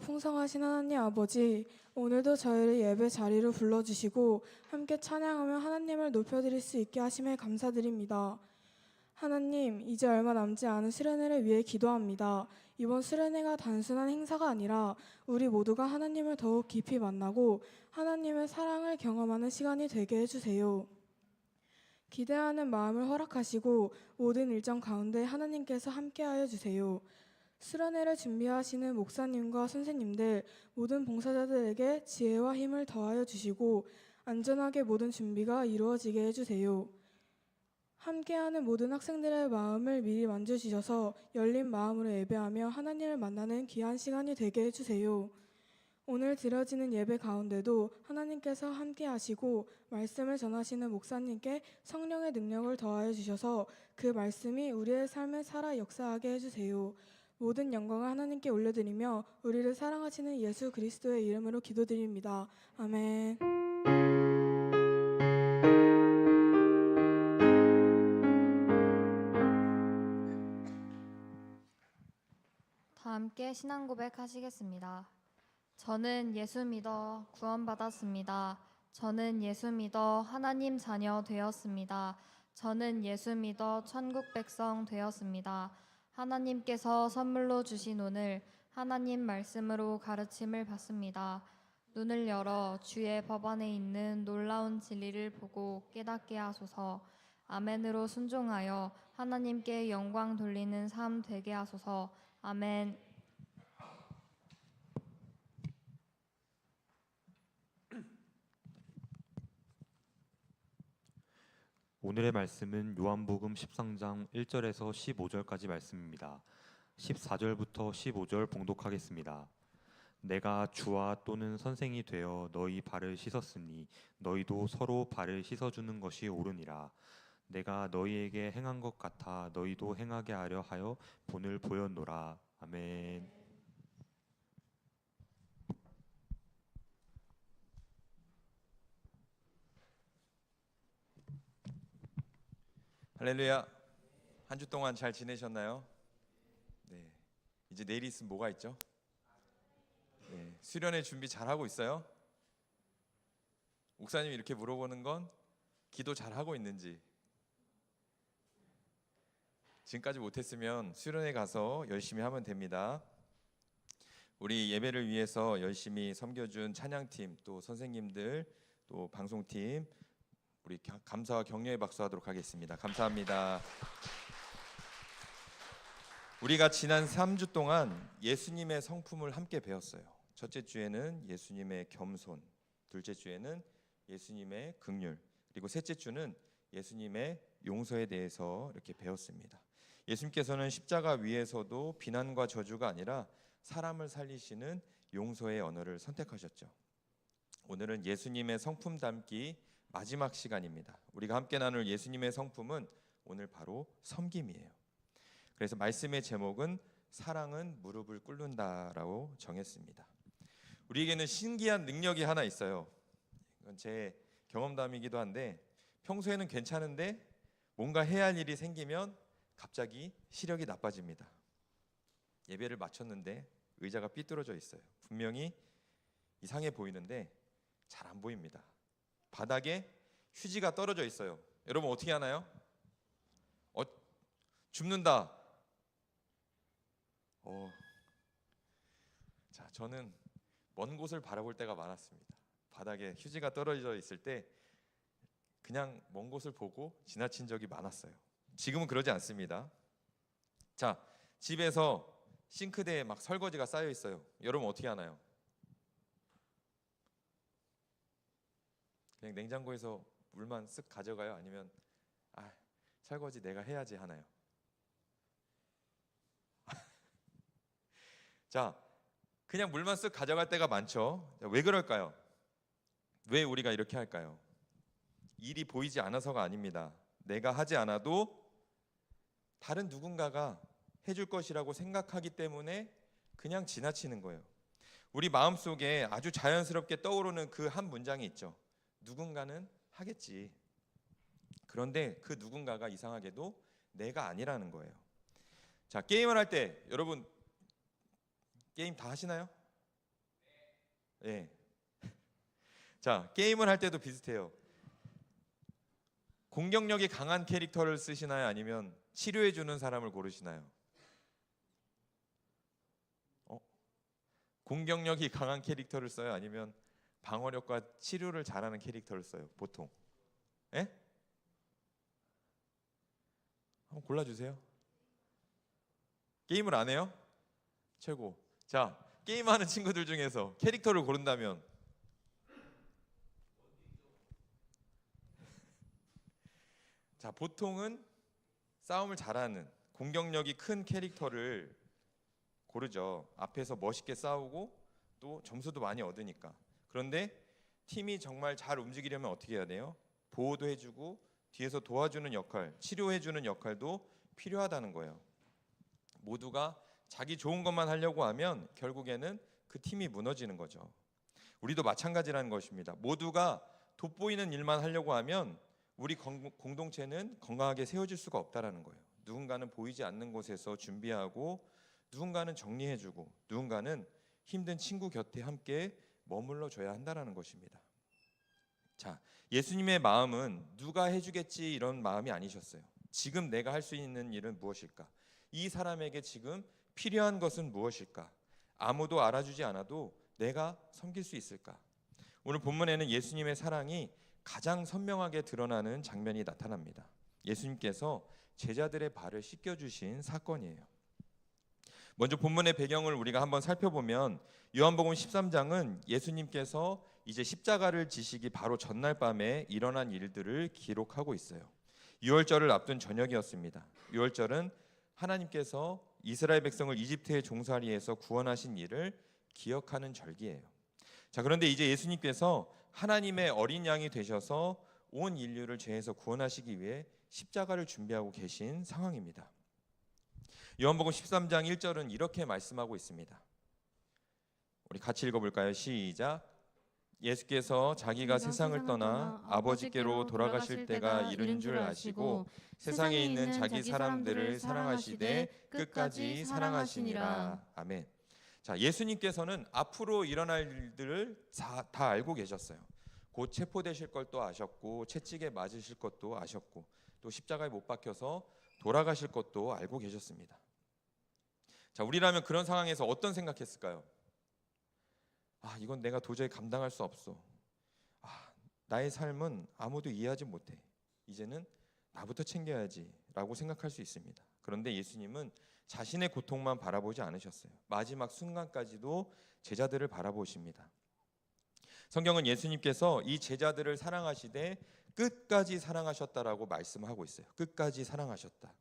풍성하신 하나님 아버지, 오늘도 저희를 예배 자리로 불러주시고 함께 찬양하며 하나님을 높여드릴 수 있게 하심에 감사드립니다. 하나님, 이제 얼마 남지 않은 수련회를 위해 기도합니다. 이번 수련회가 단순한 행사가 아니라 우리 모두가 하나님을 더욱 깊이 만나고 하나님의 사랑을 경험하는 시간이 되게 해주세요. 기대하는 마음을 허락하시고 모든 일정 가운데 하나님께서 함께하여 주세요. 수련회를 준비하시는 목사님과 선생님들, 모든 봉사자들에게 지혜와 힘을 더하여 주시고 안전하게 모든 준비가 이루어지게 해주세요. 함께하는 모든 학생들의 마음을 미리 만져주셔서 열린 마음으로 예배하며 하나님을 만나는 귀한 시간이 되게 해주세요. 오늘 드려지는 예배 가운데도 하나님께서 함께 하시고 말씀을 전하시는 목사님께 성령의 능력을 더하여 주셔서 그 말씀이 우리의 삶에 살아 역사하게 해주세요. 모든 영광을 하나님께 올려드리며 우리를 사랑하시는 예수 그리스도의 이름으로 기도드립니다. 아멘. 다 함께 신앙 고백하시겠습니다. 저는 예수 믿어 구원받았습니다. 저는 예수 믿어 하나님 자녀 되었습니다. 저는 예수 믿어 천국 백성 되었습니다. 하나님께서 선물로 주신 오늘 하나님 말씀으로 가르침을 받습니다. 눈을 열어 주의 법 안에 있는 놀라운 진리를 보고 깨닫게 하소서. 아멘으로 순종하여 하나님께 영광 돌리는 삶 되게 하소서. 아멘. 오늘의 말씀은 요한복음 13장 1절에서 15절까지 말씀입니다. 14절부터 15절 봉독하겠습니다. 내가 주와 또는 선생이 되어 너희 발을 씻었으니 너희도 서로 발을 씻어주는 것이 옳으니라. 내가 너희에게 행한 것 같아 너희도 행하게 하려 하여 본을 보였노라. 아멘. 할렐루야. 한 주 동안 잘 지내셨나요? 네. 이제 내일 있으면 뭐가 있죠? 네. 수련회 준비 잘 하고 있어요? 목사님이 이렇게 물어보는 건 기도 잘 하고 있는지. 지금까지 못했으면 수련회 가서 열심히 하면 됩니다. 우리 예배를 위해서 열심히 섬겨준 찬양팀, 또 선생님들, 또 방송팀, 우리 감사와 격려의 박수하도록 하겠습니다. 감사합니다. 우리가 지난 3주 동안 예수님의 성품을 함께 배웠어요. 첫째 주에는 예수님의 겸손, 둘째 주에는 예수님의 긍휼, 그리고 셋째 주는 예수님의 용서에 대해서 이렇게 배웠습니다. 예수님께서는 십자가 위에서도 비난과 저주가 아니라 사람을 살리시는 용서의 언어를 선택하셨죠. 오늘은 예수님의 성품 담기 마지막 시간입니다. 우리가 함께 나눌 예수님의 성품은 오늘 바로 섬김이에요. 그래서 말씀의 제목은 사랑은 무릎을 꿇는다라고 정했습니다. 우리에게는 신기한 능력이 하나 있어요. 이건 제 경험담이기도 한데 평소에는 괜찮은데 뭔가 해야 할 일이 생기면 갑자기 시력이 나빠집니다. 예배를 마쳤는데 의자가 삐뚤어져 있어요. 분명히 이상해 보이는데 잘 안 보입니다. 바닥에 휴지가 떨어져 있어요. 여러분 어떻게 하나요? 줍는다. 자, 저는 먼 곳을 바라볼 때가 많았습니다. 바닥에 휴지가 떨어져 있을 때 그냥 먼 곳을 보고 지나친 적이 많았어요. 지금은 그러지 않습니다. 자, 집에서 싱크대에 막 설거지가 쌓여 있어요. 여러분 어떻게 하나요? 그냥 냉장고에서 물만 쓱 가져가요? 아니면 설거지 내가 해야지 하나요? 자, 그냥 물만 쓱 가져갈 때가 많죠. 왜 그럴까요? 왜 우리가 이렇게 할까요? 일이 보이지 않아서가 아닙니다. 내가 하지 않아도 다른 누군가가 해줄 것이라고 생각하기 때문에 그냥 지나치는 거예요. 우리 마음속에 아주 자연스럽게 떠오르는 그 한 문장이 있죠. 누군가는 하겠지. 그런데 그 누군가가 이상하게도 내가 아니라는 거예요. 자, 게임을 할 때 여러분 게임 다 하시나요? 예. 자, 게임을 할 때도 비슷해요. 공격력이 강한 캐릭터를 쓰시나요? 아니면 치료해 주는 사람을 고르시나요? 공격력이 강한 캐릭터를 써요? 아니면 방어력과 치료를 잘하는 캐릭터를 써요? 보통. 예? 한번 골라주세요. 게임을 안 해요? 최고. 자, 게임하는 친구들 중에서 캐릭터를 고른다면 자, 보통은 싸움을 잘하는 공격력이 큰 캐릭터를 고르죠. 앞에서 멋있게 싸우고 또 점수도 많이 얻으니까. 그런데 팀이 정말 잘 움직이려면 어떻게 해야 돼요? 보호도 해주고 뒤에서 도와주는 역할, 치료해주는 역할도 필요하다는 거예요. 모두가 자기 좋은 것만 하려고 하면 결국에는 그 팀이 무너지는 거죠. 우리도 마찬가지라는 것입니다. 모두가 돋보이는 일만 하려고 하면 우리 공동체는 건강하게 세워질 수가 없다라는 거예요. 누군가는 보이지 않는 곳에서 준비하고, 누군가는 정리해주고, 누군가는 힘든 친구 곁에 함께 머물러 줘야 한다라는 것입니다. 자, 예수님의 마음은 누가 해주겠지 이런 마음이 아니셨어요. 지금 내가 할 수 있는 일은 무엇일까? 이 사람에게 지금 필요한 것은 무엇일까? 아무도 알아주지 않아도 내가 섬길 수 있을까? 오늘 본문에는 예수님의 사랑이 가장 선명하게 드러나는 장면이 나타납니다. 예수님께서 제자들의 발을 씻겨주신 사건이에요. 먼저 본문의 배경을 우리가 한번 살펴보면 요한복음 13장은 예수님께서 이제 십자가를 지시기 바로 전날 밤에 일어난 일들을 기록하고 있어요. 유월절을 앞둔 저녁이었습니다. 유월절은 하나님께서 이스라엘 백성을 이집트의 종살이에서 구원하신 일을 기억하는 절기예요. 자, 그런데 이제 예수님께서 하나님의 어린 양이 되셔서 온 인류를 죄에서 구원하시기 위해 십자가를 준비하고 계신 상황입니다. 요한복음 13장 1절은 이렇게 말씀하고 있습니다. 우리 같이 읽어볼까요? 시작. 예수께서 자기가 세상을 떠나 아버지께로 돌아가실 때가 이른 줄 아시고 세상에 있는 자기 사람들을 사랑하시되 끝까지 사랑하시니라. 아멘. 자, 예수님께서는 앞으로 일어날 일들을 다 알고 계셨어요. 곧 체포되실 것도 아셨고 채찍에 맞으실 것도 아셨고 또 십자가에 못 박혀서 돌아가실 것도 알고 계셨습니다. 자, 우리라면 그런 상황에서 어떤 생각했을까요? 이건 내가 도저히 감당할 수 없어. 나의 삶은 아무도 이해하지 못해. 이제는 나부터 챙겨야지 라고 생각할 수 있습니다. 그런데 예수님은 자신의 고통만 바라보지 않으셨어요. 마지막 순간까지도 제자들을 바라보십니다. 성경은 예수님께서 이 제자들을 사랑하시되 끝까지 사랑하셨다라고 말씀하고 있어요. 끝까지 사랑하셨다.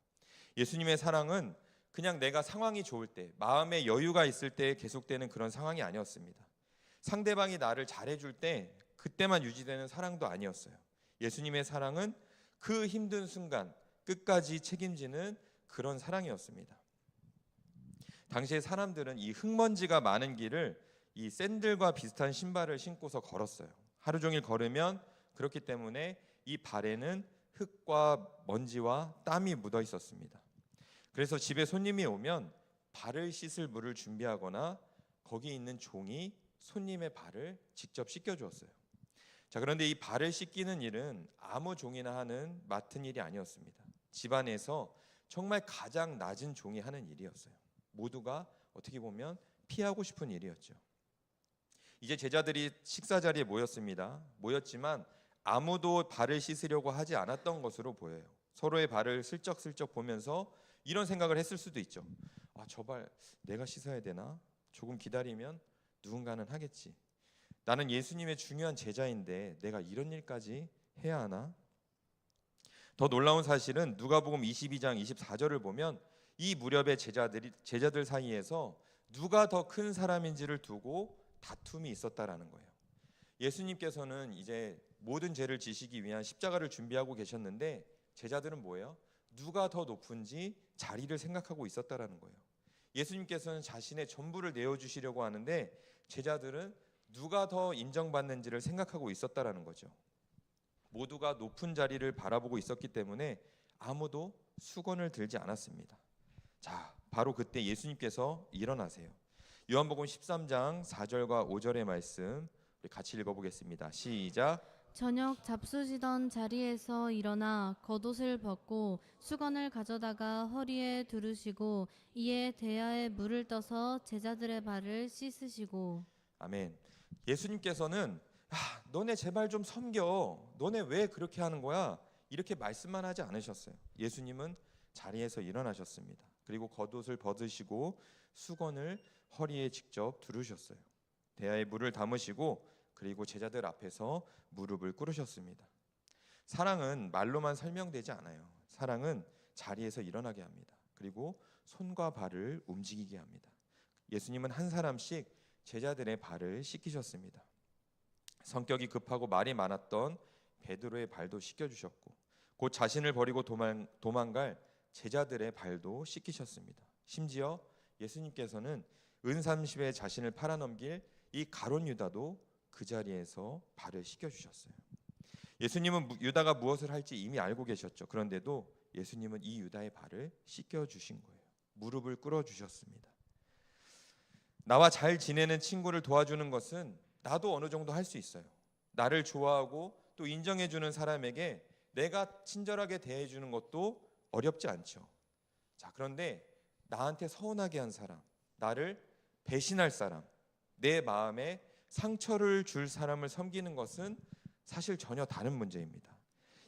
예수님의 사랑은 그냥 내가 상황이 좋을 때, 마음에 여유가 있을 때 계속되는 그런 상황이 아니었습니다. 상대방이 나를 잘해줄 때 그때만 유지되는 사랑도 아니었어요. 예수님의 사랑은 그 힘든 순간 끝까지 책임지는 그런 사랑이었습니다. 당시에 사람들은 이 흙먼지가 많은 길을 이 샌들과 비슷한 신발을 신고서 걸었어요. 하루 종일 걸으면 그렇기 때문에 이 발에는 흙과 먼지와 땀이 묻어 있었습니다. 그래서 집에 손님이 오면 발을 씻을 물을 준비하거나 거기 있는 종이 손님의 발을 직접 씻겨 주었어요. 자, 그런데 이 발을 씻기는 일은 아무 종이나 하는 맡은 일이 아니었습니다. 집안에서 정말 가장 낮은 종이 하는 일이었어요. 모두가 어떻게 보면 피하고 싶은 일이었죠. 이제 제자들이 식사 자리에 모였지만 아무도 발을 씻으려고 하지 않았던 것으로 보여요. 서로의 발을 슬쩍슬쩍 보면서 이런 생각을 했을 수도 있죠. 저 발 내가 씻어야 되나? 조금 기다리면 누군가는 하겠지. 나는 예수님의 중요한 제자인데 내가 이런 일까지 해야 하나? 더 놀라운 사실은 누가복음 22장 24절을 보면 이 무렵의 제자들 사이에서 누가 더 큰 사람인지를 두고 다툼이 있었다라는 거예요. 예수님께서는 이제 모든 죄를 지시기 위한 십자가를 준비하고 계셨는데 제자들은 뭐예요? 누가 더 높은지 자리를 생각하고 있었다라는 거예요. 예수님께서는 자신의 전부를 내어주시려고 하는데 제자들은 누가 더 인정받는지를 생각하고 있었다라는 거죠. 모두가 높은 자리를 바라보고 있었기 때문에 아무도 수건을 들지 않았습니다. 자, 바로 그때 예수님께서 일어나세요. 요한복음 13장 4절과 5절의 말씀 우리 같이 읽어보겠습니다. 시작. 저녁 잡수시던 자리에서 일어나 겉옷을 벗고 수건을 가져다가 허리에 두르시고 이에 대야에 물을 떠서 제자들의 발을 씻으시고. 아멘. 예수님께서는 너네 제발 좀 섬겨. 너네 왜 그렇게 하는 거야? 이렇게 말씀만 하지 않으셨어요. 예수님은 자리에서 일어나셨습니다. 그리고 겉옷을 벗으시고 수건을 허리에 직접 두르셨어요. 대야에 물을 담으시고 그리고 제자들 앞에서 무릎을 꿇으셨습니다. 사랑은 말로만 설명되지 않아요. 사랑은 자리에서 일어나게 합니다. 그리고 손과 발을 움직이게 합니다. 예수님은 한 사람씩 제자들의 발을 씻기셨습니다. 성격이 급하고 말이 많았던 베드로의 발도 씻겨주셨고 곧 자신을 버리고 도망갈 제자들의 발도 씻기셨습니다. 심지어 예수님께서는 은30에 자신을 팔아넘길 이 가룟 유다도 그 자리에서 발을 씻겨주셨어요. 예수님은 유다가 무엇을 할지 이미 알고 계셨죠. 그런데도 예수님은 이 유다의 발을 씻겨주신 거예요. 무릎을 꿇어주셨습니다. 나와 잘 지내는 친구를 도와주는 것은 나도 어느 정도 할 수 있어요. 나를 좋아하고 또 인정해주는 사람에게 내가 친절하게 대해주는 것도 어렵지 않죠. 자, 그런데 나한테 서운하게 한 사람, 나를 배신할 사람, 내 마음에 상처를 줄 사람을 섬기는 것은 사실 전혀 다른 문제입니다.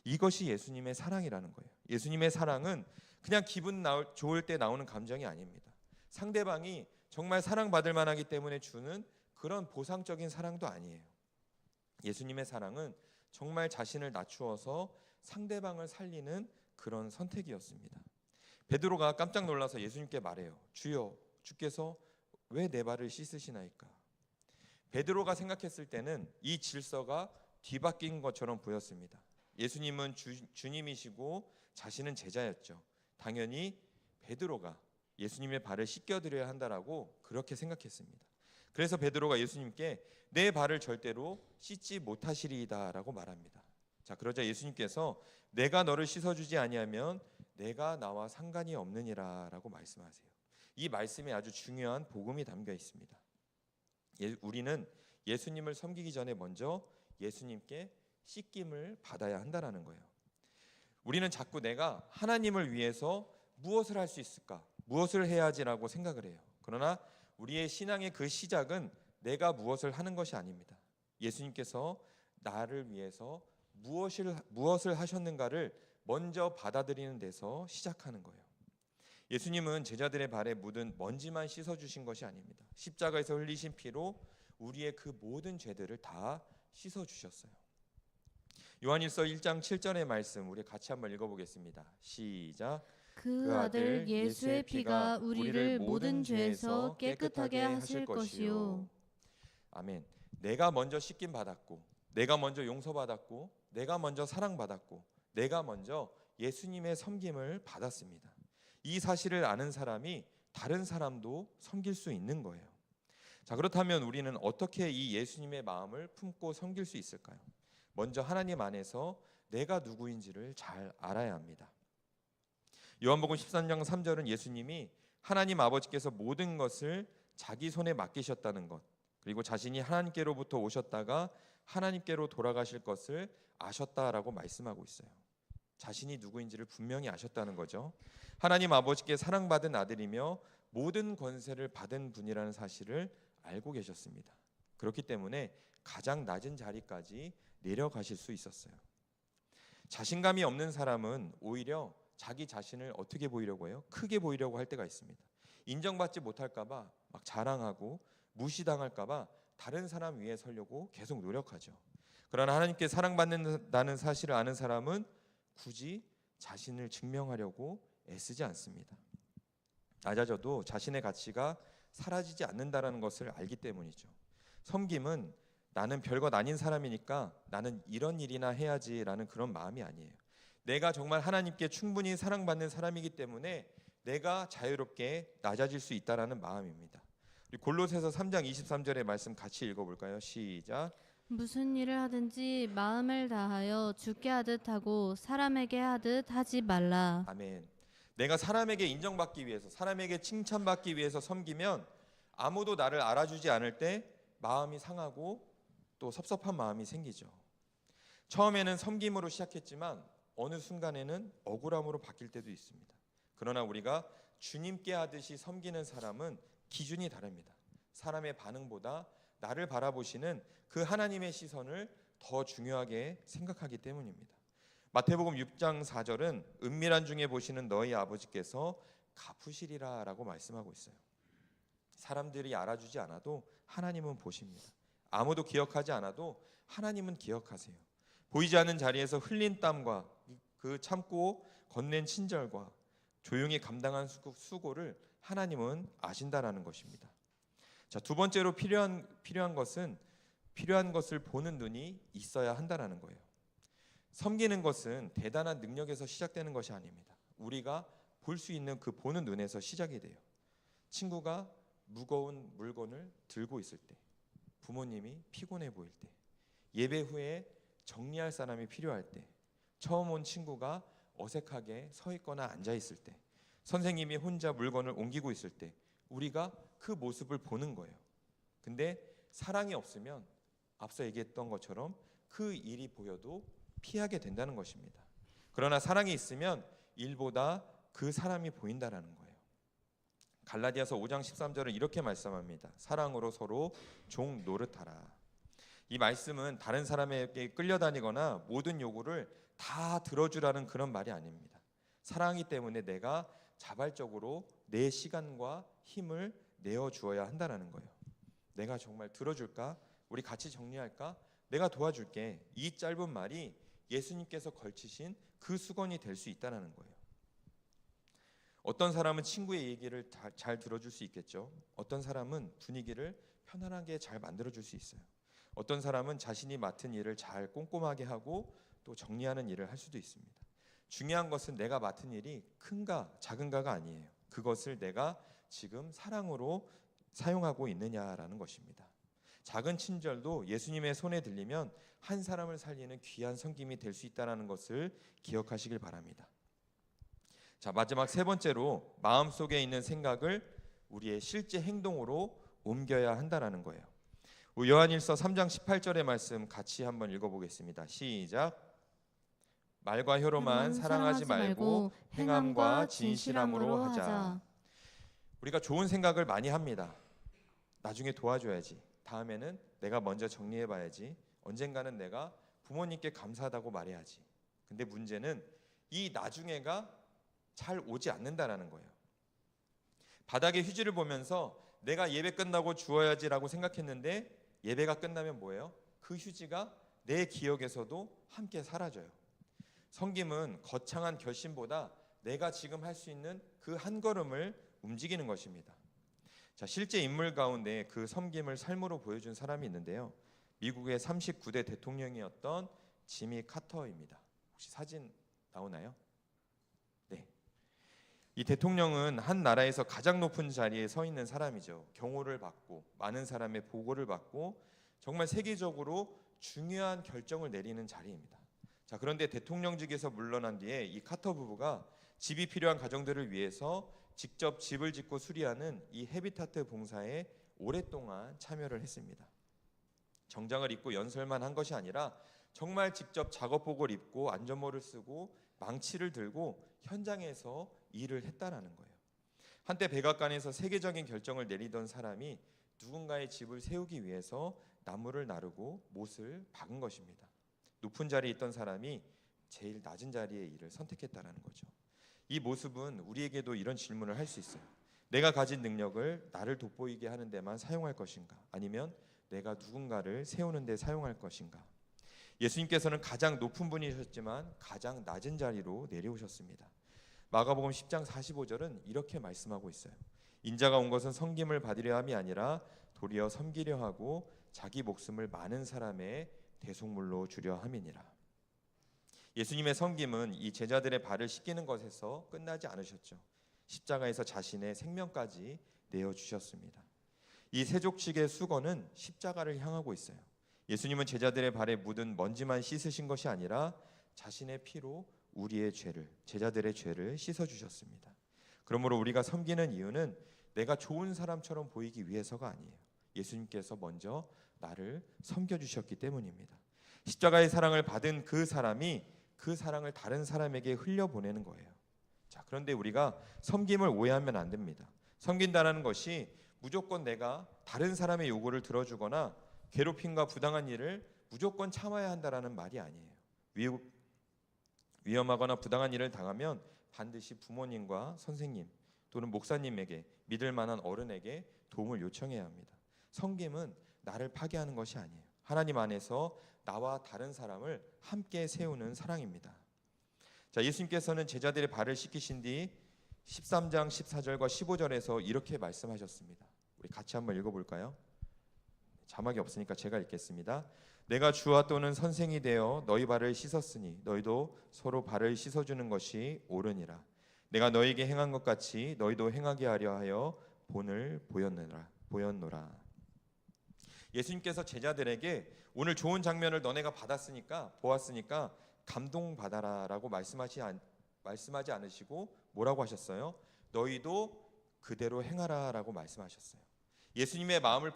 이것이 예수님의 사랑이라는 거예요. 예수님의 사랑은 그냥 기분 좋을 때 나오는 감정이 아닙니다. 상대방이 정말 사랑받을 만하기 때문에 주는 그런 보상적인 사랑도 아니에요. 예수님의 사랑은 정말 자신을 낮추어서 상대방을 살리는 그런 선택이었습니다. 베드로가 깜짝 놀라서 예수님께 말해요. 주여, 주께서 왜 내 발을 씻으시나이까? 베드로가 생각했을 때는 이 질서가 뒤바뀐 것처럼 보였습니다. 예수님은 주님이시고 자신은 제자였죠. 당연히 베드로가 예수님의 발을 씻겨드려야 한다라고 그렇게 생각했습니다. 그래서 베드로가 예수님께 내 발을 절대로 씻지 못하시리이다라고 말합니다. 자, 그러자 예수님께서 내가 너를 씻어주지 아니하면 내가 나와 상관이 없느니라라고 말씀하세요. 이 말씀에 아주 중요한 복음이 담겨 있습니다. 우리는 예수님을 섬기기 전에 먼저 예수님께 씻김을 받아야 한다라는 거예요. 우리는 자꾸 내가 하나님을 위해서 무엇을 할 수 있을까? 무엇을 해야지라고 생각을 해요. 그러나 우리의 신앙의 그 시작은 내가 무엇을 하는 것이 아닙니다. 예수님께서 나를 위해서 무엇을 하셨는가를 먼저 받아들이는 데서 시작하는 거예요. 예수님은 제자들의 발에 묻은 먼지만 씻어주신 것이 아닙니다. 십자가에서 흘리신 피로 우리의 그 모든 죄들을 다 씻어주셨어요. 요한일서 1장 7절의 말씀 우리 같이 한번 읽어보겠습니다. 시작. 그 아들 예수의 피가 우리를 모든 죄에서 깨끗하게 하실 것이요. 아멘. 내가 먼저 씻김 받았고, 내가 먼저 용서받았고, 내가 먼저 사랑받았고, 내가 먼저 예수님의 섬김을 받았습니다. 이 사실을 아는 사람이 다른 사람도 섬길 수 있는 거예요. 자, 그렇다면 우리는 어떻게 이 예수님의 마음을 품고 섬길 수 있을까요? 먼저 하나님 안에서 내가 누구인지를 잘 알아야 합니다. 요한복음 13장 3절은 예수님이 하나님 아버지께서 모든 것을 자기 손에 맡기셨다는 것, 그리고 자신이 하나님께로부터 오셨다가 하나님께로 돌아가실 것을 아셨다라고 말씀하고 있어요. 자신이 누구인지를 분명히 아셨다는 거죠. 하나님 아버지께 사랑받은 아들이며 모든 권세를 받은 분이라는 사실을 알고 계셨습니다. 그렇기 때문에 가장 낮은 자리까지 내려가실 수 있었어요. 자신감이 없는 사람은 오히려 자기 자신을 어떻게 보이려고 해요? 크게 보이려고 할 때가 있습니다. 인정받지 못할까봐 막 자랑하고 무시당할까봐 다른 사람 위에 서려고 계속 노력하죠. 그러나 하나님께 사랑받는다는 사실을 아는 사람은 굳이 자신을 증명하려고 애쓰지 않습니다. 낮아져도 자신의 가치가 사라지지 않는다는 것을 알기 때문이죠. 섬김은 나는 별것 아닌 사람이니까 나는 이런 일이나 해야지라는 그런 마음이 아니에요. 내가 정말 하나님께 충분히 사랑받는 사람이기 때문에 내가 자유롭게 낮아질 수 있다라는 마음입니다. 우리 골로새서 3장 23절의 말씀 같이 읽어볼까요? 시작. 무슨 일을 하든지 마음을 다하여 주께 하듯 하고 사람에게 하듯 하지 말라. 아멘. 내가 사람에게 인정받기 위해서, 사람에게 칭찬받기 위해서 섬기면 아무도 나를 알아주지 않을 때 마음이 상하고 또 섭섭한 마음이 생기죠. 처음에는 섬김으로 시작했지만 어느 순간에는 억울함으로 바뀔 때도 있습니다. 그러나 우리가 주님께 하듯이 섬기는 사람은 기준이 다릅니다. 사람의 반응보다 나를 바라보시는 그 하나님의 시선을 더 중요하게 생각하기 때문입니다. 마태복음 6장 4절은 은밀한 중에 보시는 너희 아버지께서 갚으시리라 라고 말씀하고 있어요. 사람들이 알아주지 않아도 하나님은 보십니다. 아무도 기억하지 않아도 하나님은 기억하세요. 보이지 않는 자리에서 흘린 땀과 그 참고 건넨 친절과 조용히 감당한 수고를 하나님은 아신다라는 것입니다. 자, 두 번째로 필요한 것을 보는 눈이 있어야 한다라는 거예요. 섬기는 것은 대단한 능력에서 시작되는 것이 아닙니다. 우리가 볼 수 있는 그 보는 눈에서 시작이 돼요. 친구가 무거운 물건을 들고 있을 때, 부모님이 피곤해 보일 때, 예배 후에 정리할 사람이 필요할 때, 처음 온 친구가 어색하게 서 있거나 앉아 있을 때, 선생님이 혼자 물건을 옮기고 있을 때 우리가 그 모습을 보는 거예요. 근데 사랑이 없으면 앞서 얘기했던 것처럼 그 일이 보여도 피하게 된다는 것입니다. 그러나 사랑이 있으면 일보다 그 사람이 보인다라는 거예요. 갈라디아서 5장 13절은 이렇게 말씀합니다. 사랑으로 서로 종 노릇하라. 이 말씀은 다른 사람에게 끌려다니거나 모든 요구를 다 들어주라는 그런 말이 아닙니다. 사랑이기 때문에 내가 자발적으로 내 시간과 힘을 내어주어야 한다는 거예요. 내가 정말 들어줄까? 우리 같이 정리할까? 내가 도와줄게. 이 짧은 말이 예수님께서 걸치신 그 수건이 될 수 있다는 거예요. 어떤 사람은 친구의 얘기를 잘 들어줄 수 있겠죠. 어떤 사람은 분위기를 편안하게 잘 만들어줄 수 있어요. 어떤 사람은 자신이 맡은 일을 잘 꼼꼼하게 하고 또 정리하는 일을 할 수도 있습니다. 중요한 것은 내가 맡은 일이 큰가 작은가가 아니에요. 그것을 내가 지금 사랑으로 사용하고 있느냐라는 것입니다. 작은 친절도 예수님의 손에 들리면 한 사람을 살리는 귀한 섬김이 될 수 있다는 것을 기억하시길 바랍니다. 자, 마지막 세 번째로 마음속에 있는 생각을 우리의 실제 행동으로 옮겨야 한다는 거예요. 요한일서 3장 18절의 말씀 같이 한번 읽어보겠습니다. 시작. 말과 혀로만 사랑하지 말고 행함과 진실함으로 하자. 우리가 좋은 생각을 많이 합니다. 나중에 도와줘야지. 다음에는 내가 먼저 정리해봐야지. 언젠가는 내가 부모님께 감사하다고 말해야지. 근데 문제는 이 나중에가 잘 오지 않는다라는 거예요. 바닥에 휴지를 보면서 내가 예배 끝나고 주워야지라고 생각했는데 예배가 끝나면 뭐예요? 그 휴지가 내 기억에서도 함께 사라져요. 섬김은 거창한 결심보다 내가 지금 할 수 있는 그 한 걸음을 움직이는 것입니다. 자, 실제 인물 가운데 그 섬김을 삶으로 보여준 사람이 있는데요. 미국의 39대 대통령이었던 지미 카터입니다. 혹시 사진 나오나요? 네. 이 대통령은 한 나라에서 가장 높은 자리에 서 있는 사람이죠. 경호를 받고 많은 사람의 보고를 받고 정말 세계적으로 중요한 결정을 내리는 자리입니다. 자, 그런데 대통령직에서 물러난 뒤에 이 카터 부부가 집이 필요한 가정들을 위해서 직접 집을 짓고 수리하는 이 헤비타트 봉사에 오랫동안 참여를 했습니다. 정장을 입고 연설만 한 것이 아니라 정말 직접 작업복을 입고 안전모를 쓰고 망치를 들고 현장에서 일을 했다라는 거예요. 한때 백악관에서 세계적인 결정을 내리던 사람이 누군가의 집을 세우기 위해서 나무를 나르고 못을 박은 것입니다. 높은 자리에 있던 사람이 제일 낮은 자리의 일을 선택했다라는 거죠. 이 모습은 우리에게도 이런 질문을 할 수 있어요. 내가 가진 능력을 나를 돋보이게 하는 데만 사용할 것인가? 아니면 내가 누군가를 세우는 데 사용할 것인가? 예수님께서는 가장 높은 분이셨지만 가장 낮은 자리로 내려오셨습니다. 마가복음 10장 45절은 이렇게 말씀하고 있어요. 인자가 온 것은 섬김을 받으려 함이 아니라 도리어 섬기려 하고 자기 목숨을 많은 사람의 대속물로 주려 함이니라. 예수님의 섬김은 이 제자들의 발을 씻기는 것에서 끝나지 않으셨죠. 십자가에서 자신의 생명까지 내어주셨습니다. 이 세족식의 수건은 십자가를 향하고 있어요. 예수님은 제자들의 발에 묻은 먼지만 씻으신 것이 아니라 자신의 피로 우리의 죄를, 제자들의 죄를 씻어주셨습니다. 그러므로 우리가 섬기는 이유는 내가 좋은 사람처럼 보이기 위해서가 아니에요. 예수님께서 먼저 나를 섬겨주셨기 때문입니다. 십자가의 사랑을 받은 그 사람이 그 사랑을 다른 사람에게 흘려보내는 거예요. 자, 그런데 우리가 섬김을 오해하면 안 됩니다. 섬긴다는 것이 무조건 내가 다른 사람의 요구를 들어주거나 괴롭힘과 부당한 일을 무조건 참아야 한다라는 말이 아니에요. 위험하거나 부당한 일을 당하면 반드시 부모님과 선생님 또는 목사님에게, 믿을 만한 어른에게 도움을 요청해야 합니다. 섬김은 나를 파괴하는 것이 아니에요. 하나님 안에서 나와 다른 사람을 함께 세우는 사랑입니다. 자, 예수님께서는 제자들의 발을 씻기신 뒤 13장 14절과 15절에서 이렇게 말씀하셨습니다. 우리 같이 한번 읽어볼까요? 자막이 없으니까 제가 읽겠습니다. 내가 주와 또는 선생이 되어 너희 발을 씻었으니 너희도 서로 발을 씻어주는 것이 옳으니라. 내가 너희에게 행한 것 같이 너희도 행하게 하려 하여 본을 보였노라. 예수님께서 제자들에게 오늘 좋은 장면을 너네가 보았으니까 감동받아라라고 말씀하지 않으시고 뭐라고 하셨어요? 너희도 그대로 행하라라고 말씀하셨어요. 예수님의 마음을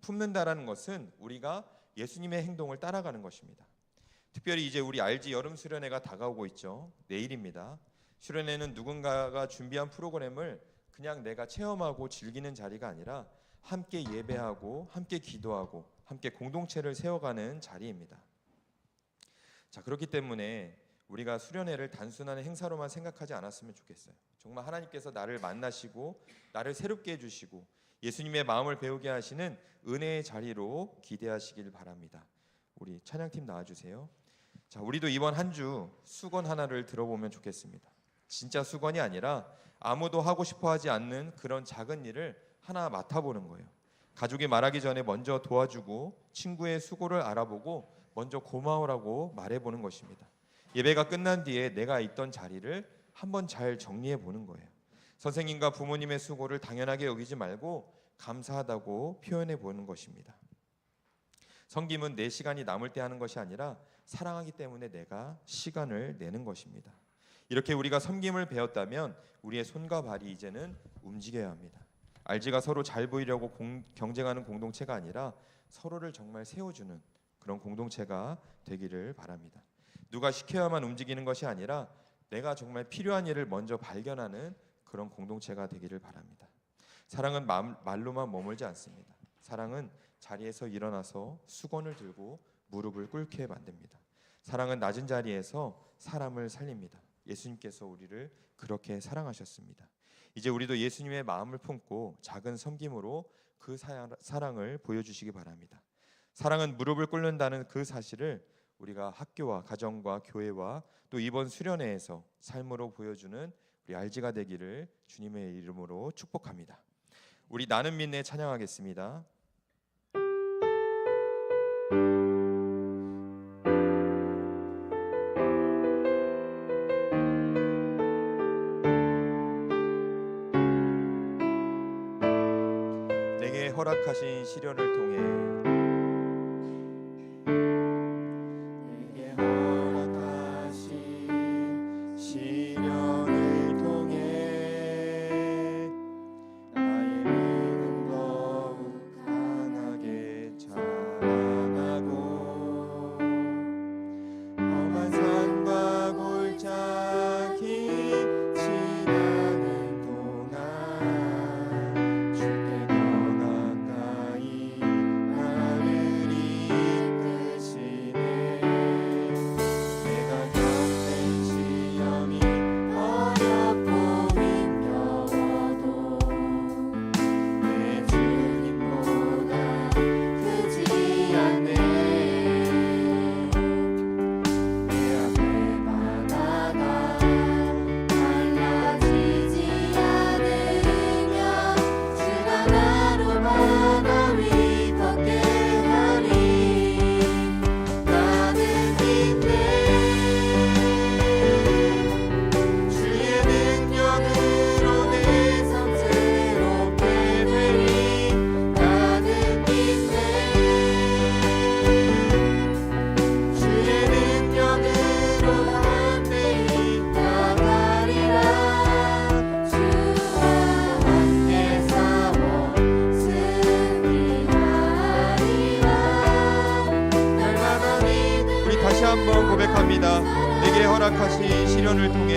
품는다라는 것은 우리가 예수님의 행동을 따라가는 것입니다. 특별히 이제 우리 RG 여름 수련회가 다가오고 있죠. 내일입니다. 수련회는 누군가가 준비한 프로그램을 그냥 내가 체험하고 즐기는 자리가 아니라 함께 예배하고 함께 기도하고 함께 공동체를 세워가는 자리입니다. 자, 그렇기 때문에 우리가 수련회를 단순한 행사로만 생각하지 않았으면 좋겠어요. 정말 하나님께서 나를 만나시고 나를 새롭게 해주시고 예수님의 마음을 배우게 하시는 은혜의 자리로 기대하시길 바랍니다. 우리 찬양팀 나와주세요. 자, 우리도 이번 한 주 수건 하나를 들어보면 좋겠습니다. 진짜 수건이 아니라 아무도 하고 싶어 하지 않는 그런 작은 일을 하나 맡아보는 거예요. 가족이 말하기 전에 먼저 도와주고 친구의 수고를 알아보고 먼저 고마워라고 말해보는 것입니다. 예배가 끝난 뒤에 내가 있던 자리를 한번 잘 정리해 보는 거예요. 선생님과 부모님의 수고를 당연하게 여기지 말고 감사하다고 표현해 보는 것입니다. 섬김은 내 시간이 남을 때 하는 것이 아니라 사랑하기 때문에 내가 시간을 내는 것입니다. 이렇게 우리가 섬김을 배웠다면 우리의 손과 발이 이제는 움직여야 합니다. RG가 서로 잘 보이려고 경쟁하는 공동체가 아니라 서로를 정말 세워주는 그런 공동체가 되기를 바랍니다. 누가 시켜야만 움직이는 것이 아니라 내가 정말 필요한 일을 먼저 발견하는 그런 공동체가 되기를 바랍니다. 사랑은 말로만 머물지 않습니다. 사랑은 자리에서 일어나서 수건을 들고 무릎을 꿇게 만듭니다. 사랑은 낮은 자리에서 사람을 살립니다. 예수님께서 우리를 그렇게 사랑하셨습니다. 이제 우리도 예수님의 마음을 품고 작은 섬김으로 그 사랑을 보여주시기 바랍니다. 사랑은 무릎을 꿇는다는 그 사실을 우리가 학교와 가정과 교회와 또 이번 수련회에서 삶으로 보여주는 우리 RG가 되기를 주님의 이름으로 축복합니다. 우리 나는 믿네 찬양하겠습니다. 내게 허락하신 시련을 통해 내게 허락하신 시련을 통해 나의 믿음 더욱 강하게 자라나고 험한 산과 골짜기 지나는 동안 주께 더 가까이 수련을 통해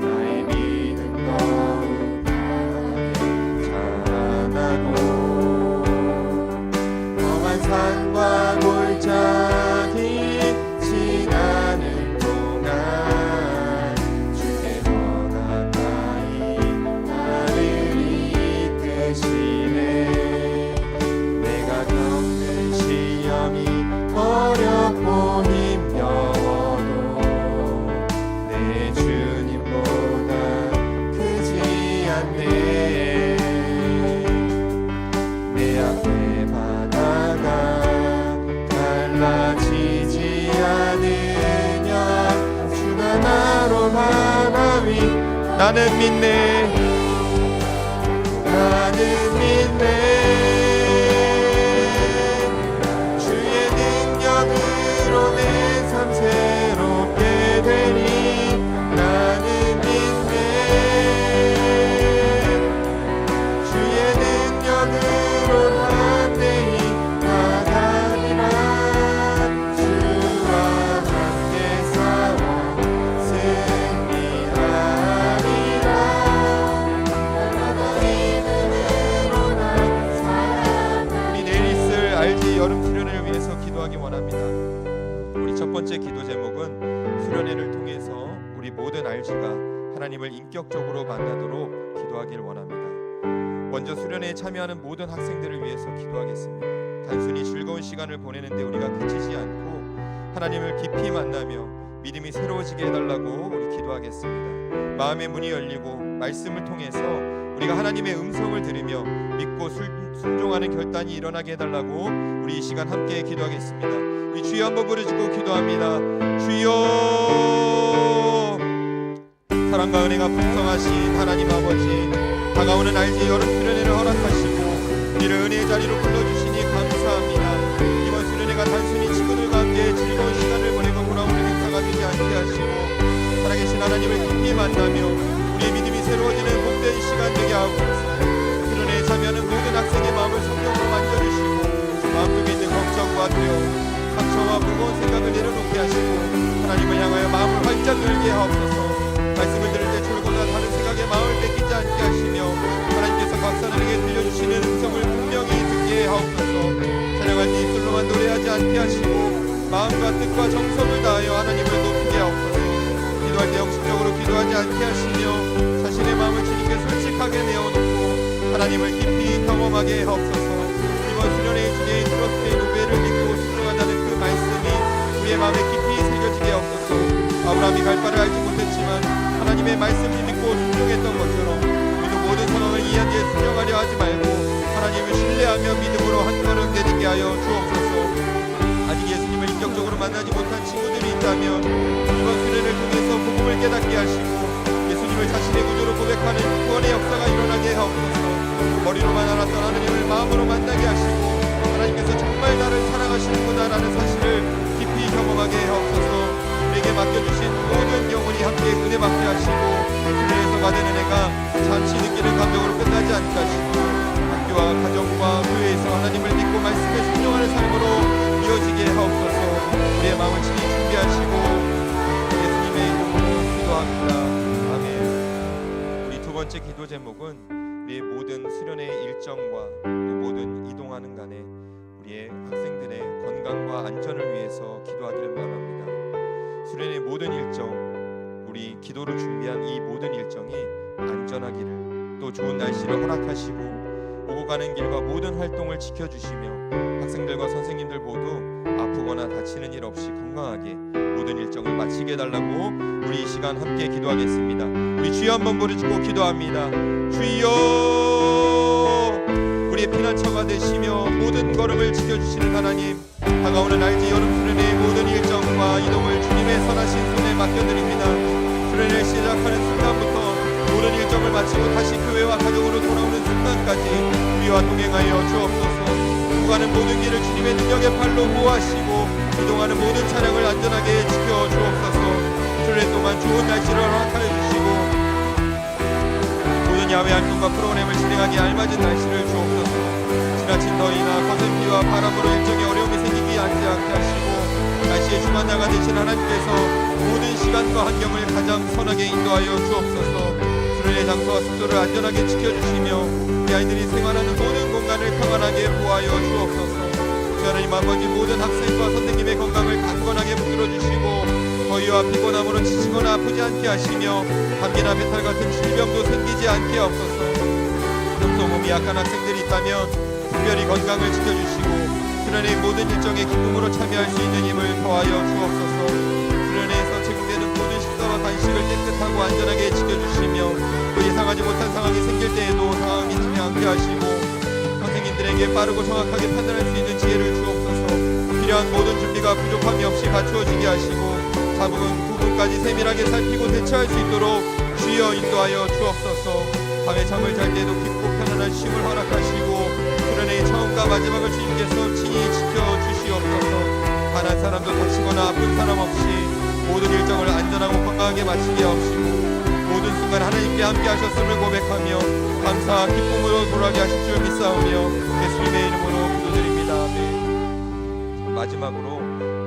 나의 믿음 더욱 자라나고 험한 산과 골짜기 지나는 동안 주께 더 가까이 나를 이끄시네. 내가 겪는 시험이 어렵고 힘겨워도 내 주님보다 크지 않네. 내 앞에 바다가 갈라지지 않으면 주가 나로 바다 위 나는 믿네. 나는 믿네. 주의 능력으로 내 삶 새롭게 되니 나는 믿네. 주의 능력으로 담대히 나가리라. 주와 함께 싸워 승리하리라. 날마다 믿음으로 난 살아가. 우리 내일 있을 RG 여름 수련회를 위해서 기도하기 원합니다. 우리 첫 번째 기도 제목은 수련회를 통해서 우리 모든 RG가 하나님을 인격적으로 만나도록 기도하길 원합니다. 먼저 수련회에 참여하는 모든 학생들을 위해서 기도하겠습니다. 단순히 즐거운 시간을 보내는데 우리가 그치지 않고 하나님을 깊이 만나며 믿음이 새로워지게 해달라고 우리 기도하겠습니다. 마음의 문이 열리고 말씀을 통해서 우리가 하나님의 음성을 들으며 믿고 순종하는 결단이 일어나게 해달라고 우리 이 시간 함께 기도하겠습니다. 우리 주여 한번 부르짖고 기도합니다. 주여, 사랑과 은혜가 풍성하신 하나님 아버지, 다가오는 RG 여름 수련회를 허락하시고 우리를 은혜의 자리로 불러주시니 감사합니다. 이번 수련회가 단순히 친구들과 함께 즐거운 시간을 보내고 돌아오는 행사가 되지 않게 하시고 살아계신 하나님을 깊이 만나며 우리의 믿음이 새로워지는 복된 시간 되게 하옵소서. 수련회에 참여하는 모든 학생의 마음을 성령으로 만져주시고 마음속에 있는 걱정과 두려움, 상처와 무거운 생각을 내려놓게 하시고 하나님을 향하여 마음을 활짝 열게 하옵소서. 말씀을 들을 때 졸고나 다른 생각에 마음을 뺏기지 않게 하시며 하나님께서 각자들에게 들려주시는 음성을 분명히 듣게 하옵소서. 찬양할 때 입술로만 노래하지 않게 하시고 마음과 뜻과 정성을 다하여 하나님을 높이게 하옵소서. 기도할 때 역식적으로 기도하지 않게 하시며 자신의 마음을 주님께 솔직하게 내어놓고 하나님을 깊이 경험하게 하옵소서. 이번 수련회의 주제인 트러스트의 노벨을 믿고 순종한다는 그 말씀이 우리의 마음에 깊이 새겨지게 하옵소서. 아브라함이 갈 바를 알지 못했지만 하나님의 말씀을 믿고 순종했던 것처럼 우리도 모든 상황을 이해한 뒤에 순종하려 하지 말고 하나님을 신뢰하며 믿음으로 한 걸음 내딛게 하여 주옵소서. 아직 예수님을 인격적으로 만나지 못한 친구들이 있다면 이번 수련을 통해서 복음을 깨닫게 하시고 예수님을 자신의 구주로 고백하는 구원의 역사가 일어나게 하옵소서. 머리로만 알았던 하나님을 마음으로 만나게 하시고 하나님께서 정말 나를 사랑하시는구나라는 사실을 깊이 경험하게 하옵소서. 우리에게 맡겨주신 모든 영혼이 함께 은혜 받게 하시고 수련에서 받은 은혜가 잠시 느끼는 감정으로 끝나지 않게 하시고 학교와 가정과 교회에서 하나님을 믿고 말씀에 순종하는 삶으로 이어지게 하옵소서. 우리의 마음을 친히 준비하시고 예수님의 이름으로 기도합니다. 아멘. 우리 두 번째 기도 제목은 우리의 모든 수련의 일정과 또 모든 이동하는 간에 우리의 학생들의 건강과 안전을 위해서 기도하기를 원합니다. 수련의 모든 일정, 우리 기도로 준비한 이 모든 일정이 안전하기를, 또 좋은 날씨를 허락하시고 오고 가는 길과 모든 활동을 지켜주시며 학생들과 선생님들 모두 아프거나 다치는 일 없이 건강하게 모든 일정을 마치게 해달라고 우리 이 시간 함께 기도하겠습니다. 우리 주여 한번 부르짖고 기도합니다. 주여, 우리의 피난처가 되시며 모든 걸음을 지켜주시는 하나님, 다가오는 RG 여름 수련회의 모든 일정과 이동을 주님의 선하신 손에 맡겨드립니다. 수련회를 시작하는 순간부터 모든 일정을 마치고 다시 교회와 가정으로 돌아오는 순간까지 우리와 동행하여 주옵소서. 오가는 모든 길을 주님의 능력의 팔로 보호하시고 이동하는 모든 차량을 안전하게 지켜 주옵소서. 수련회 동안 좋은 날씨를 허락하여 주시고 모든 야외 활동과 프로그램을 진행하기에 알맞은 날씨를 주옵소서. 지나친 더위나 거센 비와 바람으로 일정에 어려움이 생기지 않게 하시고 날씨의 주관자가 되신 하나님께서 모든 시간과 환경을 가장 선하게 인도하여 주옵소서. 수련의 장소와 숙소를 안전하게 지켜주시며 우리 아이들이 생활하는 모든 공간을 평안하게 보호하여 주옵소서. 주 하나님 아버지, 모든 학생과 선생님의 건강을 강건하게 붙들어주시고 더위와 피곤함으로 지치거나 아프지 않게 하시며 감기나 배탈 같은 질병도 생기지 않게 하옵소서. 평소 몸이 약한 학생들이 있다면 특별히 건강을 지켜주시고 수련의 모든 일정에 기쁨으로 참여할 수 있는 힘을 더하여 주옵소서. 수련회에서 제공되는 모든 식사와 간식을 깨끗하고 안전하게 지켜주시며 또 예상하지 못한 상황이 생길 때에도 상황이 지지 않게 하시고 선생님들에게 빠르고 정확하게 판단할 수 있는 지혜를 주옵소서. 필요한 모든 준비가 부족함이 없이 갖추어지게 하시고 잡은 부분까지 세밀하게 살피고 대처할 수 있도록 주여 인도하여 주옵소서. 밤에 잠을 잘 때도 깊고 편안한 쉼을 허락하시고 수련회의 처음과 마지막을 주님께서 친히 지켜주시옵소서. 단 한 사람도 다치거나 아픈 사람 없이 모든 일정을 안전하고 건강하게 마치게 하시고 모든 순간 하나님께 함께 하셨음을 고백하며 감사와 기쁨으로 돌아가게 하실 줄 믿사오며 예수님의 이름으로 기도드립니다. 아멘. 마지막으로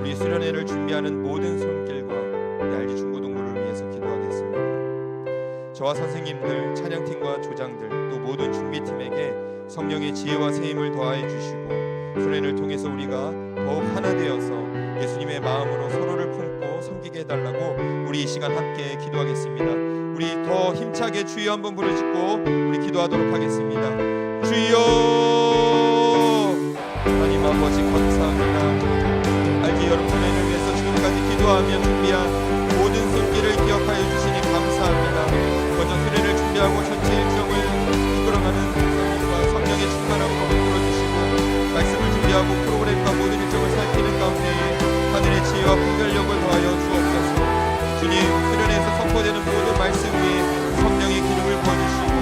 우리 수련회를 준비하는 모든 손길과 우리 RG 중고등부를 위해서 기도하겠습니다. 저와 선생님들, 찬양팀과 조장들, 또 모든 준비팀에게 성령의 지혜와 세임을 더하여 주시고 수련회를 통해서 우리가 더욱 하나 되어서 예수님의 마음으로 서로를 품고 섬기게 해달라고 우리 이 시간 함께 기도하겠습니다. 우리 더 힘차게 주여 한번 부르짖고 우리 기도하도록 하겠습니다. 주여, 하나님 아버지 감사합니다. 알기 여러분을 위해서 지금까지 기도하며 준비한 모든 손길을 기억하여 주시니 감사합니다. 먼저 수련을 준비하고 전체 일정을 이끌어가는 목사님과 성령의 충만함으로 이끌어주시고 말씀을 준비하고 프로그램과 모든 일정을 살피는 가운데에 하늘의 지혜와 분별력을 더하여 주옵소서. 주님, 수련회에서 선포되는 모든 말씀 위에 성령의 기름을 부어주시고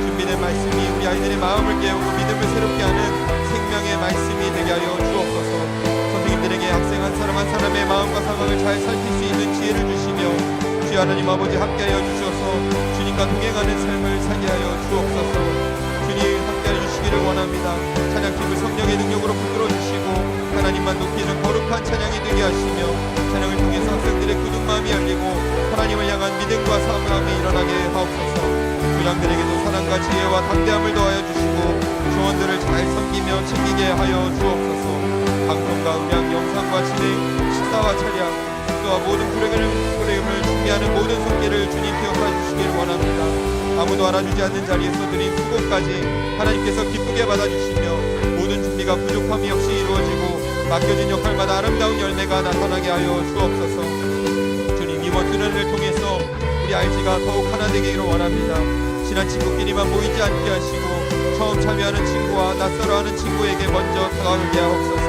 준비된 말씀이 우리 아이들의 마음을 깨우고 믿음을 새롭게 하는 생명의 말씀이 되게 하여 주옵소서. 선생님들에게 학생 한 사람 한 사람의 마음과 상황을 잘 살필 수 있는 지혜를 주시며 주여 하나님 아버지 함께하여 주셔서 주님과 동행하는 삶을 살게 하여 주옵소서. 주님 함께하여 주시기를 원합니다. 찬양팀을 성령의 능력으로 붙들어 주시고 하나님만 높이는 거룩한 찬양이 되게 하시며 찬양을 통해서 학생들의 굳은 마음이 열리고 하나님을 향한 믿음과 사모함이 일어나게 하옵소서. 조장들에게도 사랑과 지혜와 담대함을 더하여 주시고 조원들을 잘 섬기며 챙기게 하여 주옵소서. 방송과 음향, 영상과 진행, 식사와 차량, 와 모든 프로그램을 준비하는 모든 손길을 주님 기억해 주시기를 원합니다. 아무도 알아주지 않는 자리에서 드린 수고까지 하나님께서 기쁘게 받아주시며 모든 준비가 부족함이 없이 이루어지고 맡겨진 역할마다 아름다운 열매가 나타나게 하여 주옵소서. 주님, 이번 수련을 통해서 우리 RG가 더욱 하나 되기를 원합니다. 친한 친구끼리만 모이지 않게 하시고 처음 참여하는 친구와 낯설어하는 친구에게 먼저 다가오게 하옵소서.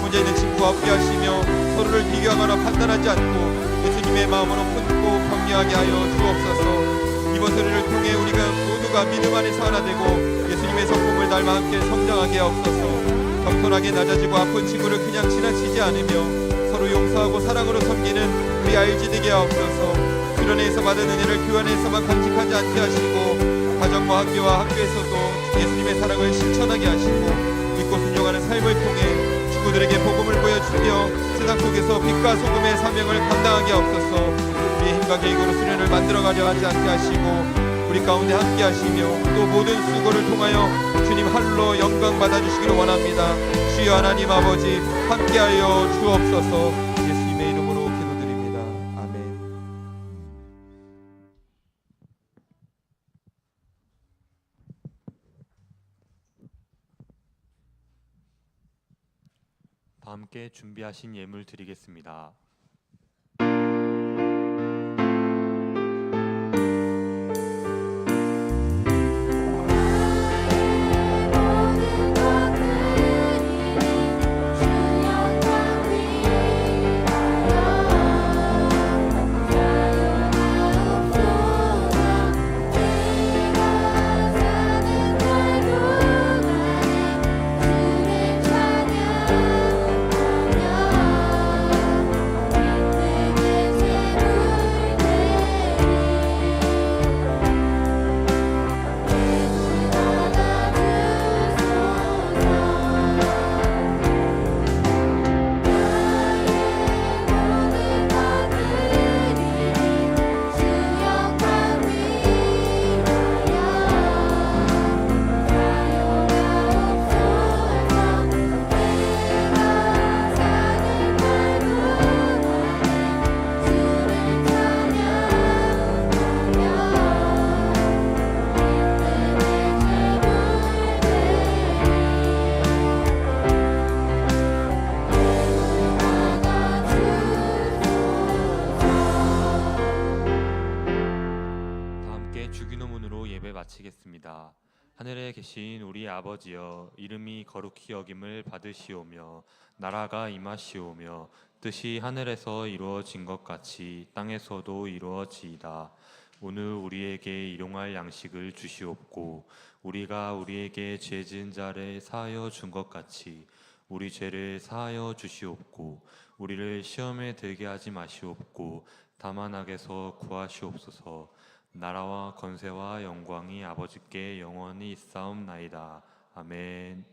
혼자 있는 친구와 함께 하시며 서로를 비교하거나 판단하지 않고 예수님의 마음으로 품고 격려하게 하여 주옵소서. 이번 수련을 통해 우리가 모두가 믿음 안에서 하나 되고 예수님의 성품을 닮아 함께 성장하게 하옵소서. 겸손하게 낮아지고 아픈 친구를 그냥 지나치지 않으며 서로 용서하고 사랑으로 섬기는 우리 RG 되게 하옵소서. 수련회에서 받은 은혜를 교환에서만 간직하지 않게 하시고 가정과 학교와 학교에서도 예수님의 사랑을 실천하게 하시고 믿고 순종하는 삶을 통해 친구들에게 복음을 보여주며 세상 속에서 빛과 소금의 사명을 감당하게 하옵소서. 우리의 힘과 계획으로 수련을 만들어가려 하지 않게 하시고 우리 가운데 함께 하시며 또 모든 수고를 통하여 주님 할로 영광 받아주시기를 원합니다. 주여 하나님 아버지 함께하여 주옵소서. 예수님의 이름으로 기도드립니다. 아멘. 다 함께 준비하신 예물 드리겠습니다. 하늘에 계신 우리 아버지여, 이름이 거룩히 여김을 받으시오며 나라가 임하시오며 뜻이 하늘에서 이루어진 것 같이 땅에서도 이루어지이다. 오늘 우리에게 일용할 양식을 주시옵고 우리가 우리에게 죄 지은 자를 사하여 준 것 같이 우리 죄를 사하여 주시옵고 우리를 시험에 들게 하지 마시옵고 다만 악에서 구하시옵소서. 나라와 권세와 영광이 아버지께 영원히 있사옵나이다. 아멘.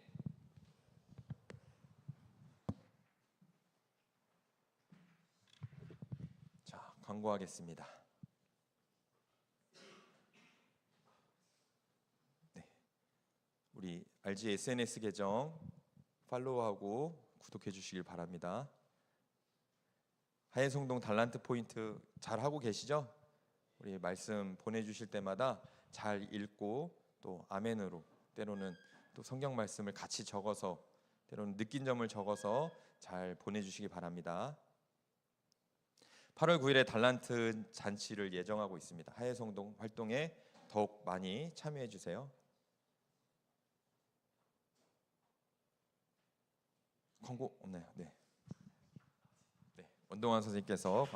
자, 광고하겠습니다. 네, 우리 RG SNS 계정 팔로우하고 구독해 주시길 바랍니다. 하예송동 달란트 포인트 잘 하고 계시죠? 우리 말씀 보내주실 때마다 잘 읽고 또 아멘으로, 때로는 또 성경 말씀을 같이 적어서, 때로는 느낀 점을 적어서 잘 보내주시기 바랍니다. 8월 9일에 달란트 잔치를 예정하고 있습니다. 하예송동 활동에 더욱 많이 참여해 주세요. 광고 없나요? 네. 원동환 선생님께서